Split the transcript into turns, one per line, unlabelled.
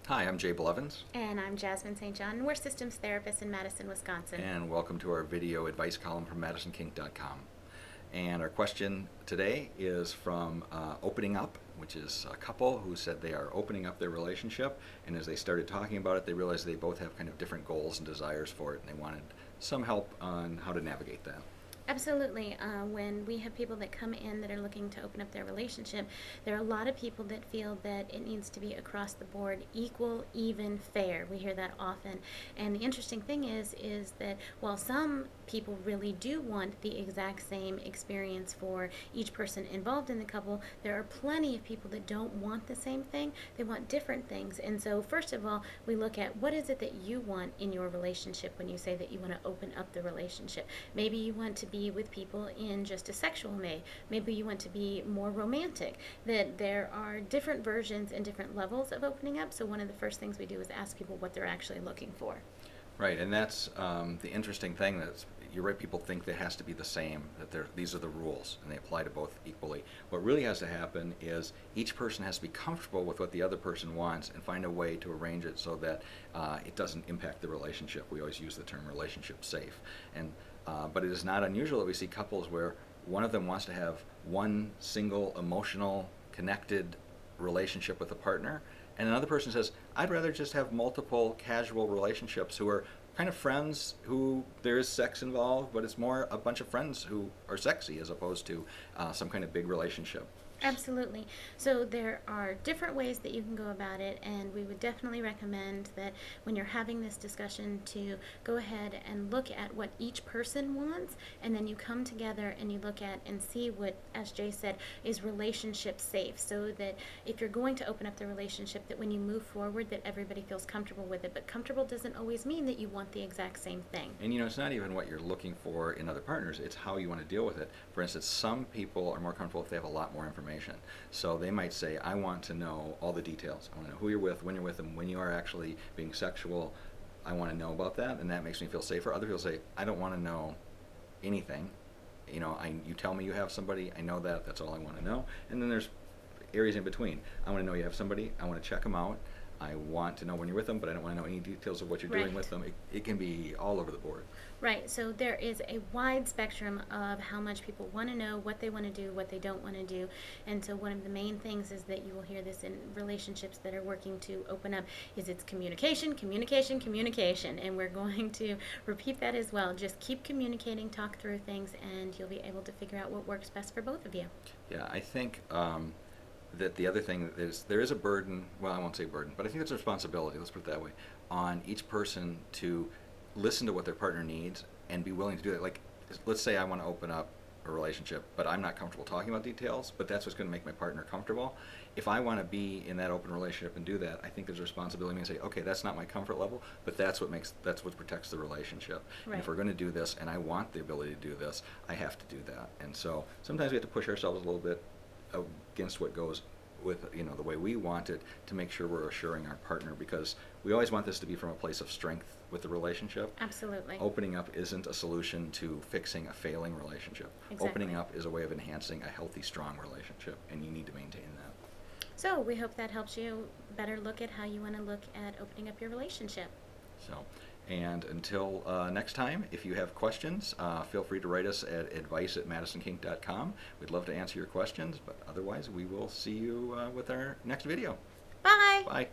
Hi, I'm Jay Blevins,
And I'm Jasmine St. and we're systems therapists in Madison, Wisconsin.
and welcome to our video advice column from MadisonKink.com. And our question today is from Opening Up, which is a couple who said they are opening up their relationship, and as they started talking about it, they realized they both have kind of different goals and desires for it, and they wanted some help on how to navigate that.
Absolutely. When we have people that come in that are looking to open up their relationship, there are a lot of people that feel that it needs to be across the board, equal, even, fair. We hear that often. And the interesting thing is that while some people really do want the exact same experience for each person involved in the couple, there are plenty of people that don't want the same thing. They want different things. And so, first of all, we look at what is it that you want in your relationship when you say that you want to open up the relationship. Maybe you want to be with people in just a sexual way. Maybe you want to be more romantic. That there are different versions and different levels of opening up. So one of the first things we do is ask people what they're actually looking for.
Right, and that's the interesting thing. That's you're right. People think that has to be the same. That these are the rules, and they apply to both equally. What really has to happen is each person has to be comfortable with what the other person wants, and find a way to arrange it so that it doesn't impact the relationship. We always use the term relationship safe, and but it is not unusual that we see couples where one of them wants to have one single emotional connected relationship with a partner, and another person says, I'd rather just have multiple casual relationships who are kind of friends who there is sex involved, but it's more a bunch of friends who are sexy as opposed to some kind of big relationship.
Absolutely. So there are different ways that you can go about it, and we would definitely recommend that when you're having this discussion to go ahead and look at what each person wants, and then you come together and you look at and see what, as Jay said, is relationship safe, so that if you're going to open up the relationship, that when you move forward, that everybody feels comfortable with it. But comfortable doesn't always mean that you want the exact same thing.
And it's not even what you're looking for in other partners, it's how you want to deal with it. For instance, some people are more comfortable if they have a lot more information. So they might say, I want to know all the details. I want to know who you're with, when you're with them, when you are actually being sexual. I want to know about that, and that makes me feel safer. Other people say, I don't want to know anything. You tell me you have somebody, I know that, that's all I want to know. And then there's areas in between. I want to know you have somebody, I want to check them out. I want to know when you're with them, but I don't want to know any details of what you're doing with them. It can be all over the board.
Right, so there is a wide spectrum of how much people want to know, what they want to do, what they don't want to do. And so one of the main things is that you will hear this in relationships that are working to open up is it's communication, communication, communication. And we're going to repeat that as well. Just keep communicating, talk through things, and you'll be able to figure out what works best for both of you.
Yeah, I think that the other thing is there is a burden, well, I won't say burden, but I think there's a responsibility, let's put it that way, on each person to listen to what their partner needs and be willing to do that. Like, let's say I want to open up a relationship, but I'm not comfortable talking about details, but that's what's going to make my partner comfortable. If I want to be in that open relationship and do that, I think there's a responsibility to say, okay, that's not my comfort level, but that's what protects the relationship.
Right.
And if we're going to do this, and I want the ability to do this, I have to do that. And so sometimes we have to push ourselves a little bit against what goes with the way we want it, to make sure we're assuring our partner, because we always want this to be from a place of strength with the relationship.
Absolutely.
Opening up isn't a solution to fixing a failing relationship.
Exactly.
Opening up is a way of enhancing a healthy, strong relationship, and you need to maintain that.
So we hope that helps you better look at how you want to look at opening up your relationship.
So, and until next time, if you have questions, feel free to write us at advice@madisonkink.com. We'd love to answer your questions, but otherwise we will see you with our next video.
Bye!
Bye.